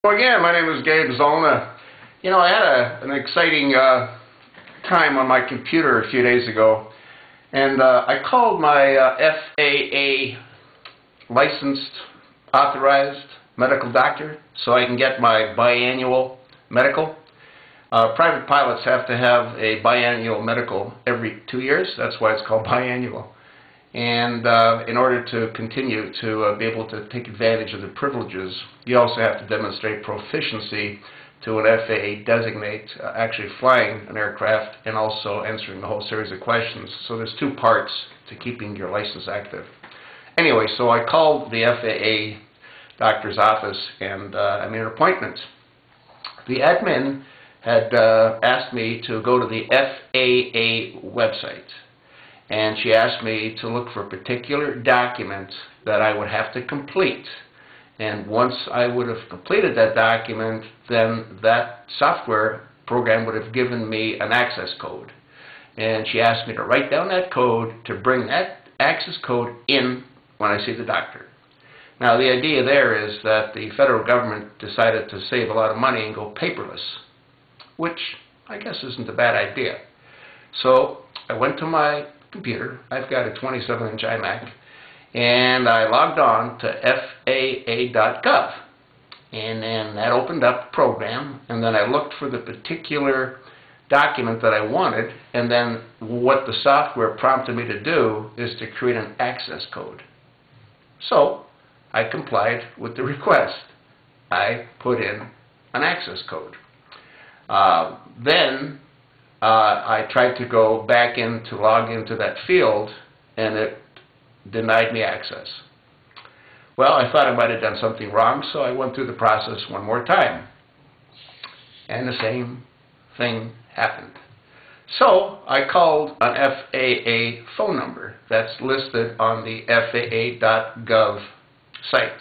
Well, again, my name is Gabe Zollner. You know, I had an exciting time on my computer a few days ago, and I called my FAA licensed, authorized medical doctor so I can get my biannual medical. Private pilots have to have a biannual medical every 2 years. That's why it's called biannual. And in order to continue to be able to take advantage of the privileges, you also have to demonstrate proficiency to an FAA designate, actually flying an aircraft and also answering a whole series of questions. So there's two parts to keeping your license active. Anyway, so I called the FAA doctor's office and I made an appointment. The admin had asked me to go to the FAA website. And she asked me to look for a particular document that I would have to complete. And once I would have completed that document, then that software program would have given me an access code. And she asked me to write down that code to bring that access code in when I see the doctor. Now, the idea there is that the federal government decided to save a lot of money and go paperless, which I guess isn't a bad idea. So I went to my computer. I've got a 27-inch iMac, and I logged on to FAA.Gov, and then that opened up a program, and then I looked for the particular document that I wanted, and then what the software prompted me to do is to create an access code. So I complied with the request. I put in an access code. Then I tried to go back in to log into that field, and it denied me access. Well, I thought I might have done something wrong, so I went through the process one more time. And the same thing happened. So I called an FAA phone number that's listed on the FAA.Gov site.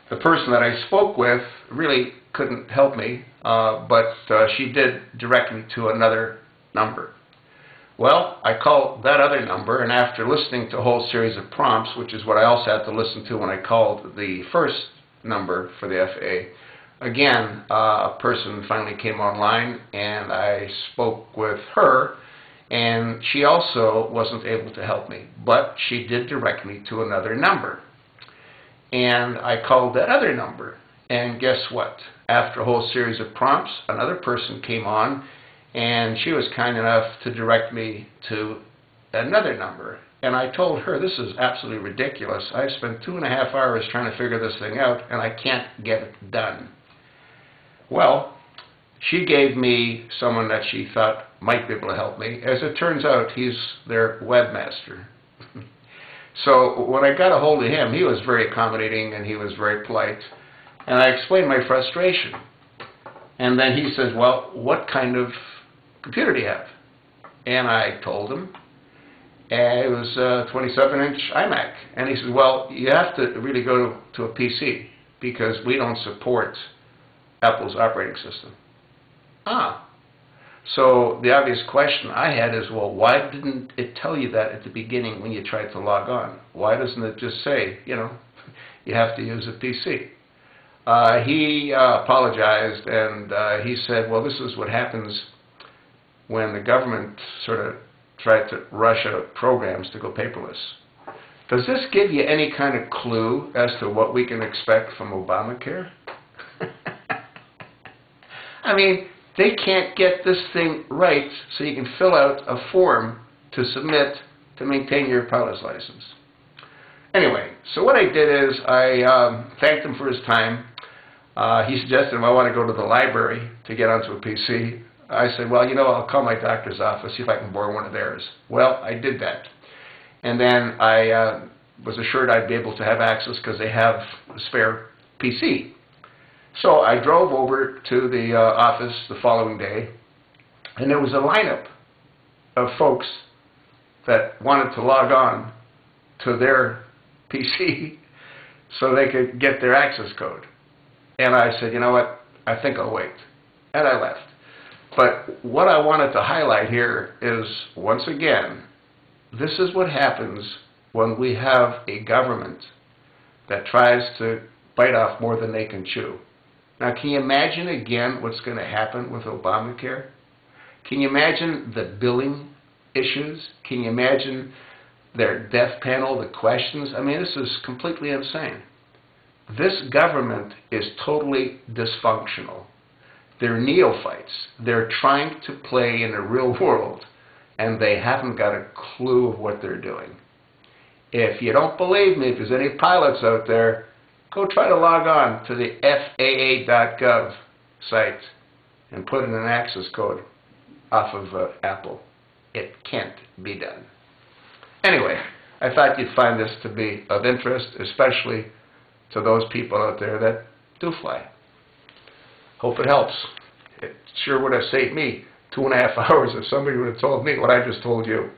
The person that I spoke with really couldn't help me, but she did direct me to another number. Well, I called that other number, and after listening to a whole series of prompts, which is what I also had to listen to when I called the first number for the FAA, again, a person finally came online, and I spoke with her, and she also wasn't able to help me, but she did direct me to another number. And I called that other number, and guess what? After a whole series of prompts, another person came on, and she was kind enough to direct me to another number. And I told her, this is absolutely ridiculous. I've spent 2.5 hours trying to figure this thing out, and I can't get it done. Well, she gave me someone that she thought might be able to help me. As it turns out, he's their webmaster. So when I got a hold of him, he was very accommodating and he was very polite. And I explained my frustration. And then he says, well, what kind of computer do you have? And I told him. And it was a 27-inch iMac. And he says, well, you have to really go to a PC because we don't support Apple's operating system. So the obvious question I had is, well, why didn't it tell you that at the beginning when you tried to log on? Why doesn't it just say, you know, you have to use a PC? He apologized, and he said, well, this is what happens when the government sort of tried to rush out programs to go paperless. Does this give you any kind of clue as to what we can expect from Obamacare? I mean, they can't get this thing right so you can fill out a form to submit to maintain your pilot's license. Anyway, so what I did is I thanked him for his time. He suggested if I want to go to the library to get onto a PC. I said, well, you know, I'll call my doctor's office, see if I can borrow one of theirs. Well, I did that. And then I was assured I'd be able to have access because they have a spare PC. So I drove over to the office the following day, and there was a lineup of folks that wanted to log on to their PC so they could get their access code. And I said, you know what, I think I'll wait. And I left. But what I wanted to highlight here is, once again, this is what happens when we have a government that tries to bite off more than they can chew. Now, can you imagine again what's going to happen with Obamacare? Can you imagine the billing issues? Can you imagine their death panel, the questions? I mean, this is completely insane. This government is totally dysfunctional. They're neophytes. They're trying to play in the real world, and they haven't got a clue of what they're doing. If you don't believe me, if there's any pilots out there, go try to log on to the FAA.Gov site and put in an access code off of Apple. It can't be done. Anyway, I thought you'd find this to be of interest, especially to those people out there that do fly. Hope it helps. It sure would have saved me 2.5 hours if somebody would have told me what I just told you.